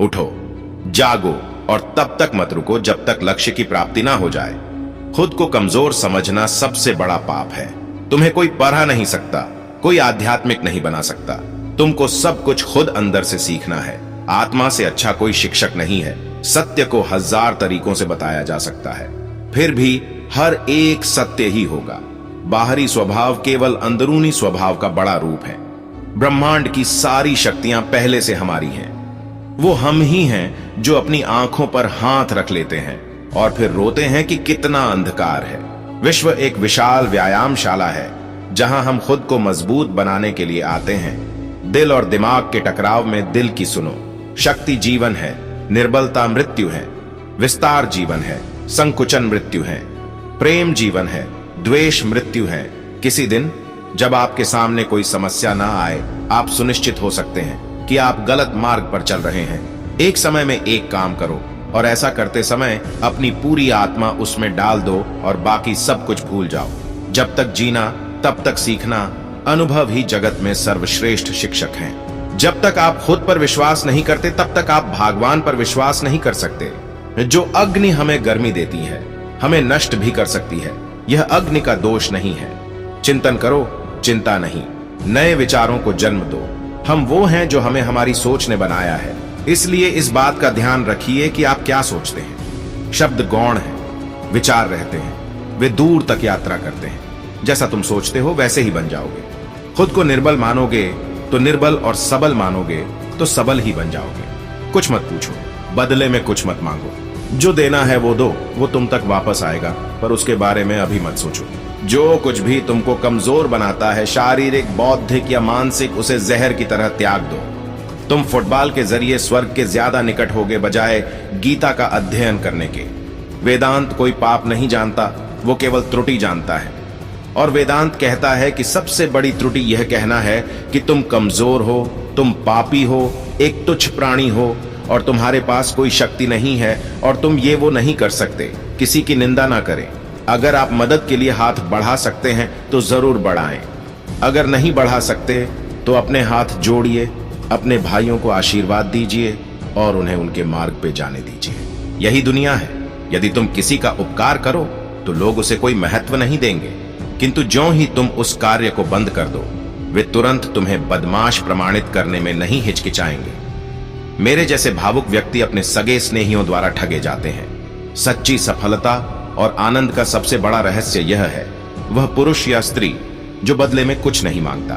उठो, जागो और तब तक मत रुको जब तक लक्ष्य की प्राप्ति ना हो जाए। खुद को कमजोर समझना सबसे बड़ा पाप है। तुम्हें कोई पढ़ा नहीं सकता, कोई आध्यात्मिक नहीं बना सकता। तुमको सब कुछ खुद अंदर से सीखना है। आत्मा से अच्छा कोई शिक्षक नहीं है। सत्य को 1000 तरीकों से बताया जा सकता है, फिर भी हर एक सत्य ही होगा। बाहरी स्वभाव केवल अंदरूनी स्वभाव का बड़ा रूप है। ब्रह्मांड की सारी शक्तियां पहले से हमारी हैं। वो हम ही हैं जो अपनी आंखों पर हाथ रख लेते हैं और फिर रोते हैं कि कितना अंधकार है। विश्व एक विशाल व्यायामशाला है जहां हम खुद को मजबूत बनाने के लिए आते हैं। दिल और दिमाग के टकराव में दिल की सुनो। शक्ति जीवन है, निर्बलता मृत्यु है। विस्तार जीवन है, संकुचन मृत्यु है। प्रेम जीवन है, द्वेष मृत्यु है। किसी दिन जब आपके सामने कोई समस्या ना आए, आप सुनिश्चित हो सकते हैं कि आप गलत मार्ग पर चल रहे हैं। एक समय में एक काम करो और ऐसा करते समय अपनी पूरी आत्मा उसमें डाल दो और बाकी सब कुछ भूल जाओ। जब तक जीना तब तक सीखना। अनुभव ही जगत में सर्वश्रेष्ठ शिक्षक हैं। जब तक आप खुद पर विश्वास नहीं करते तब तक आप भगवान पर विश्वास नहीं कर सकते। जो अग्नि हमें गर्मी देती है, हमें नष्ट भी कर सकती है। यह अग्नि का दोष नहीं है। चिंतन करो, चिंता नहीं। नए विचारों को जन्म दो। हम वो हैं जो हमें हमारी सोच ने बनाया है। इसलिए इस बात का ध्यान रखिए कि आप क्या सोचते हैं। शब्द गौण हैं, विचार रहते हैं, वे दूर तक यात्रा करते हैं। जैसा तुम सोचते हो वैसे ही बन जाओगे। खुद को निर्बल मानोगे तो निर्बल, और सबल मानोगे तो सबल ही बन जाओगे। कुछ मत पूछो, बदले में कुछ मत मांगो। जो देना है वो दो, वो तुम तक वापस आएगा, पर उसके बारे में अभी मत सोचो। जो कुछ भी तुमको कमजोर बनाता है, शारीरिक, बौद्धिक या मानसिक, उसे जहर की तरह त्याग दो। तुम फुटबॉल के जरिए स्वर्ग के ज्यादा निकट होगे बजाय गीता का अध्ययन करने के। वेदांत कोई पाप नहीं जानता, वो केवल त्रुटि जानता है। और वेदांत कहता है कि सबसे बड़ी त्रुटि यह कहना है कि तुम कमजोर हो, तुम पापी हो, एक तुच्छ प्राणी हो और तुम्हारे पास कोई शक्ति नहीं है और तुम ये वो नहीं कर सकते। किसी की निंदा ना करें। अगर आप मदद के लिए हाथ बढ़ा सकते हैं तो जरूर बढ़ाएं। अगर नहीं बढ़ा सकते तो अपने हाथ जोड़िए, अपने भाइयों को आशीर्वाद दीजिए और उन्हें उनके मार्ग पे जाने दीजिए। यही दुनिया है। यदि तुम किसी का उपकार करो तो लोग उसे कोई महत्व नहीं देंगे, किंतु ज्यों ही तुम उस कार्य को बंद कर दो, वे तुरंत तुम्हें बदमाश प्रमाणित करने में नहीं हिचकिचाएंगे। मेरे जैसे भावुक व्यक्ति अपने सगे स्नेहियों द्वारा ठगे जाते हैं। सच्ची सफलता और आनंद का सबसे बड़ा रहस्य यह है, वह पुरुष या स्त्री जो बदले में कुछ नहीं मांगता।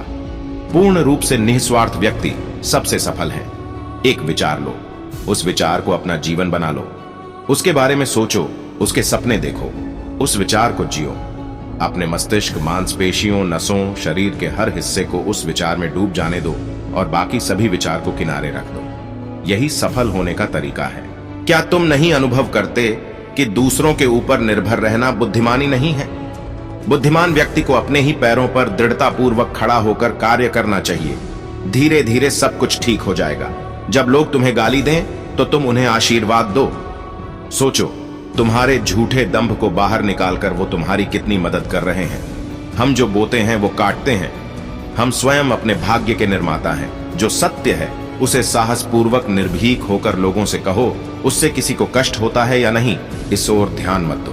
पूर्ण रूप से निस्वार्थ व्यक्ति सबसे सफल है। एक विचार लो, उस विचार को अपना जीवन बना लो। उसके बारे में सोचो, उसके सपने देखो, उस विचार को जियो। अपने मस्तिष्क, मांसपेशियों, नसों, शरीर के हर हिस्से को उस विचार में डूब जाने दो और बाकी सभी विचार को किनारे रख दो। यही सफल होने का तरीका है। क्या तुम नहीं अनुभव करते कि दूसरों के ऊपर निर्भर रहना बुद्धिमानी नहीं है? बुद्धिमान व्यक्ति को अपने ही पैरों पर दृढ़तापूर्वक खड़ा होकर कार्य करना चाहिए। धीरे धीरे सब कुछ ठीक हो जाएगा। जब लोग तुम्हें गाली दें तो तुम उन्हें आशीर्वाद दो। सोचो, तुम्हारे झूठे दंभ को बाहर निकालकर वो तुम्हारी कितनी मदद कर रहे हैं। हम जो बोते हैं वो काटते हैं। हम स्वयं अपने भाग्य के निर्माता हैं। जो सत्य है उसे साहसपूर्वक निर्भीक होकर लोगों से कहो। उससे किसी को कष्ट होता है या नहीं, इस ओर ध्यान मत दो।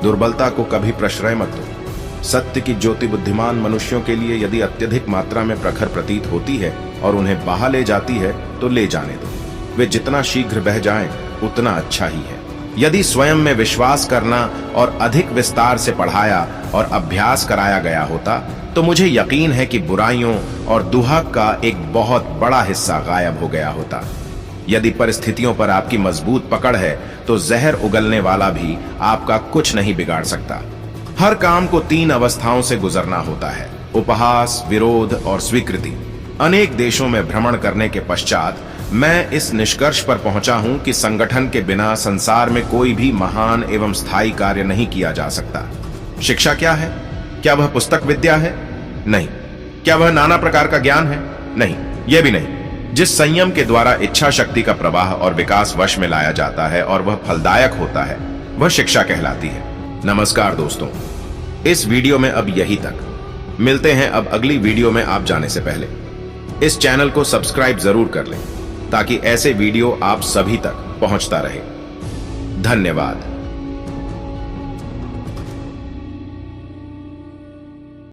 दुर्बलता को कभी प्रश्रय मत दो। सत्य की ज्योति बुद्धिमान मनुष्यों के लिए यदि अत्यधिक मात्रा में प्रखर प्रतीत होती है और उन्हें बहा ले जाती है तो ले जाने दो। वे जितना शीघ्र बह जाएं उतना अच्छा ही है। यदि स्वयं में विश्वास करना और अधिक विस्तार से पढ़ाया और अभ्यास कराया गया होता तो मुझे यकीन है कि बुराइयों और दुहक का एक बहुत बड़ा हिस्सा गायब हो गया होता। यदि परिस्थितियों पर आपकी मजबूत पकड़ है तो जहर उगलने वाला भी आपका कुछ नहीं बिगाड़ सकता। हर काम को 3 अवस्थाओं से गुजरना होता है: उपहास, विरोध और स्वीकृति। अनेक देशों में भ्रमण करने के पश्चात मैं इस निष्कर्ष पर पहुंचा हूं कि संगठन के बिना संसार में कोई भी महान एवं स्थायी कार्य नहीं किया जा सकता। शिक्षा क्या है? क्या वह पुस्तक विद्या है? नहीं। क्या वह नाना प्रकार का ज्ञान है? नहीं, यह भी नहीं। जिस संयम के द्वारा इच्छा शक्ति का प्रवाह और विकास वश में लाया जाता है और वह फलदायक होता है, वह शिक्षा कहलाती है। नमस्कार दोस्तों, इस वीडियो में अब यही तक। मिलते हैं अब अगली वीडियो में। आप जाने से पहले इस चैनल को सब्सक्राइब जरूर कर लें ताकि ऐसे वीडियो आप सभी तक पहुंचता रहे। धन्यवाद।